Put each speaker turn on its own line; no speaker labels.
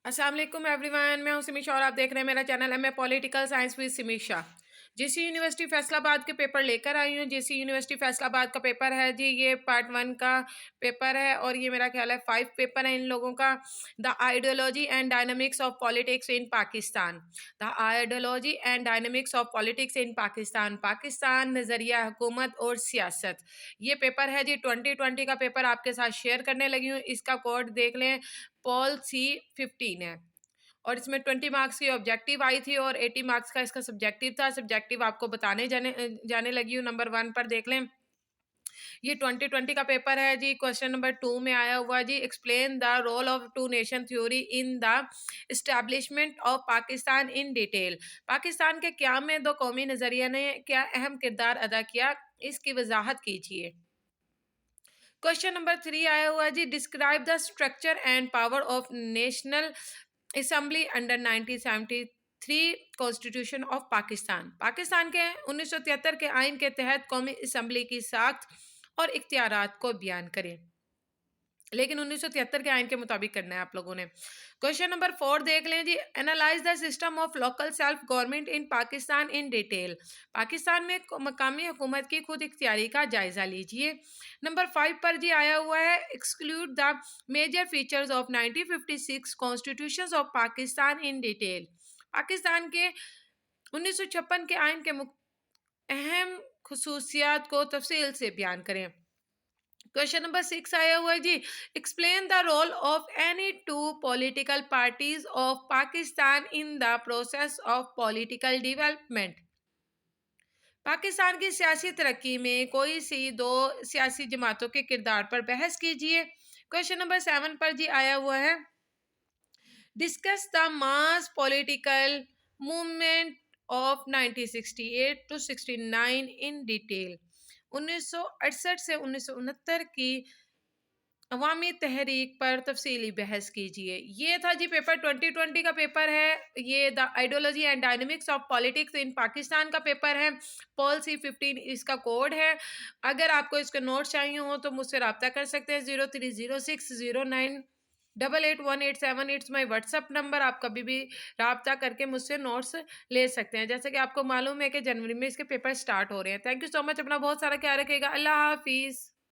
अस्सलाम वालेकुम एवरीवन, मैं हूं सिमीशा और आप देख रहे हैं मेरा चैनल है political science with Simisha. GC university Faisalabad के पेपर लेकर आई हूं। जेसी यूनिवर्सिटी फैसलाबाद का पेपर है जी, ये पार्ट 1 का पेपर है और ये मेरा ख्याल है 5 पेपर है इन लोगों का। The ideology and dynamics of politics in Pakistan. The ideology and dynamics of politics in Pakistan, Pakistan नज़रिया हुकूमत और सियासत। ये पेपर है जी 2020 का पेपर आपके साथ शेयर करने लगी हूँ। इसका कोड देख लें, पॉल C15 है और इसमें 20 मार्क्स की ऑब्जेक्टिव आई थी और 80 मार्क्स का इसका सब्जेक्टिव था। सब्जेक्टिव आपको बताने जाने लगी हूँ। नंबर 1 पर देख लें, ये 2020 का पेपर है जी। क्वेश्चन नंबर 2 में आया हुआ जी, explain the role of two nation theory in the establishment of Pakistan in detail. Pakistan के क़याम में दो कौमी नज़रिया ने क्या अहम किरदार अदा किया, इसकी वजाहत कीजिए। क्वेश्चन नंबर 3 आया हुआ जी, describe the structure and power of national assembly under 1973 constitution of Pakistan. Pakistan के 1973 के आइन के तहत कौमी असेंबली की साख्त और इख्तियारात को बयान करें, लेकिन 1973 के आइन के मुताबिक करना है आप लोगों ने। क्वेश्चन नंबर 4 देख लें जी, analyse the system of local self government in Pakistan in detail. Pakistan में मकामी हुकूमत की खुद इख्तियारी का जायजा लीजिए। नंबर 5 पर जी आया हुआ है, exclude the major features of 1956 constitution of Pakistan in detail. Pakistan के 1956 के आइन के अहम खसूसियात को तफसील से बयान करें। क्वेश्चन नंबर 6 आया हुआ है जी, explain the role of any two political parties of Pakistan in the process of political development. Pakistan की सियासी तरक्की में कोई सी दो सियासी जमातों के किरदार पर बहस कीजिए। क्वेश्चन नंबर 7 पर जी आया हुआ है, discuss the mass political movement of 1968 to 69 in detail. 1968 से 1969 की अवामी तहरीक पर तफसीली बहस कीजिए। ये था जी पेपर 2020 का पेपर है। ये the ideology and dynamics of politics in Pakistan का पेपर है। पॉल C15 इसका कोड है। अगर आपको इसके नोट्स चाहिए हो तो मुझसे रब्ता कर सकते हैं 030609881878। It's my WhatsApp number. आप कभी भी रब्ता करके मुझसे नोट्स ले सकते हैं। जैसे कि आपको मालूम है कि जनवरी में इसके पेपर स्टार्ट हो रहे हैं। Thank you so much. अपना बहुत सारा ख्याल रखिएगा। अल्लाह हाफिज़।